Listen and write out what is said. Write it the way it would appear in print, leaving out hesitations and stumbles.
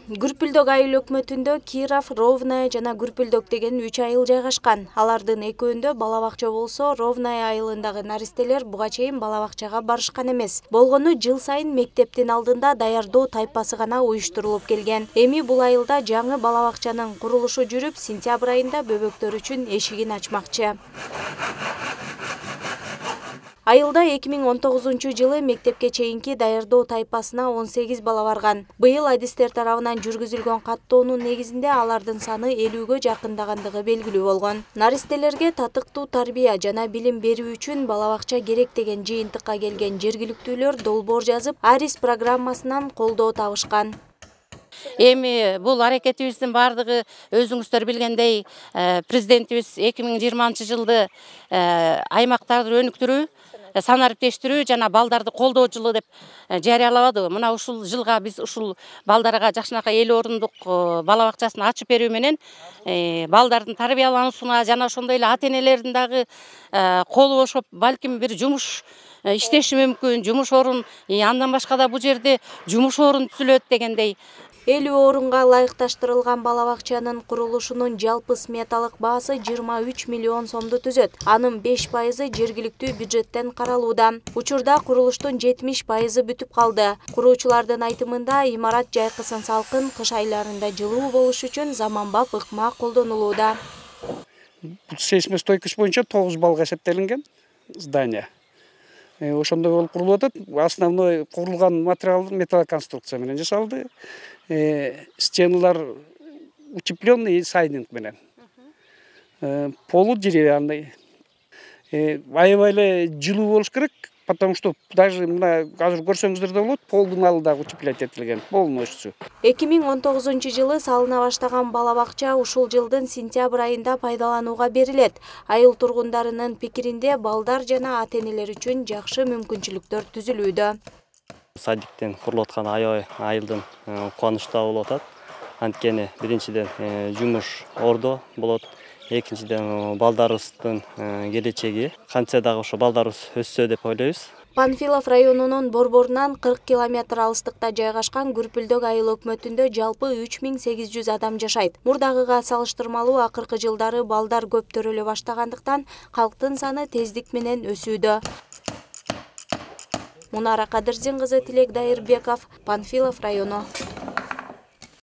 Күрпүлдөк айыл өкмөтүндө Киров, Ровная жана Күрпүлдөк деген 3 айыл жайгашкан. Алардын экөөндө бала бакча болсо, Ровная айылындагы наристелер буга чейин бала бакчага барышкан эмес. Болгону жыл сайын мектептин алдында даярдоо тайпасы гана уюштурулуп келген. Эми бул айылда жаңы бала бакчанын курулушу жүрүп, сентябрь айында бөбөктөр үчүн эшигин ачмакчы. Айылда 2019 жылы мектепке чейинки даярдоо тайпасына 18 бала барган. Быйыл адистер тарабынан жүргүзүлгөн каттоонун негизинде алардын саны 50гө жакындагандыгы белгилүү болгон. Наристелерге татыктуу тарбия жана билим берүү үчүн бала бакча керек деген жыйынтыкка келген жергиликтүүлөр долбоор жазып, Арис программасынан колдоо табышкан. Эми бул аракетибиздин бардыгы өзүңүздөр билгендей, президентибиз 2020 жылды аймактарды өнүктүрүү, санариптештирүү жана балдарды колдоо жылы деп жарыялабады. Мына ушул жылга биз ушул балдарга жакшынакай 50 орундук бала бакчасын ачып берүү менен балдардын тарбиялануусуна жана ошондой эле ата-энелердин дагы колу бошоп, балким бир жумуш иштеши мүмкүн, жумуш орун, андан башка да бул жерде жумуш орун түзүлөт дегендей. 50 орунга ылайыкташтырылган бала бакчанын курулушунун жалпы сметалык баасы 23 миллион сомду түзөт. Анын 5% жергиликтүү бюджеттен каралууда. Учурда курулуштун 70% бүтүп калды. Куруучулардын айтымында имарат жайкысын салкын, кыш айларында жылуу болуш үчүн заманбап ыкма колдонулууда. Сейсмостойкость боюнча 9 баллга эсептелинген здание. Ошондой болуп курулуп атат. Основной курулган материал металлоконструкция менен жасалды. Стеналар утепленный сайдинг менен. Полу деревянный. Аябай эле жылуу болуш керек, потому что даже мына азыр көрсөңүздөр да болот, полдун алы дагы утеплять этилген, полностью. 2019 жылы салына баштаган бала бакча ушул жылдын сентябрь айында пайдаланууга берилет. Айыл тургундарынын пикиринде балдар жана ата-энелер үчүн жакшы мүмкүнчүлүктөр түзүлүүдө. Садиктен курулуп аткан айылдын кубанычтуу болуп атат. Анткени биринчиден жумуш ордо болот, экинчиден балдарыбыздын келечеги. Кантсе дагы ошо балдарыбыз өссө деп ойлойбуз. Панфилов районунун борборунан 40 километр алыстыкта жайгашкан Күрпүлдөк айыл өкмөтүндө жалпы 3800 адам жашайт. Мурдагыга салыштырмалуу акыркы жылдары балдар көп төрөлө баштагандыктан калктын саны тездик менен өсүүдө. Мунара Кадырзин кызы, Тилек Дайырбеков, Панфилов району.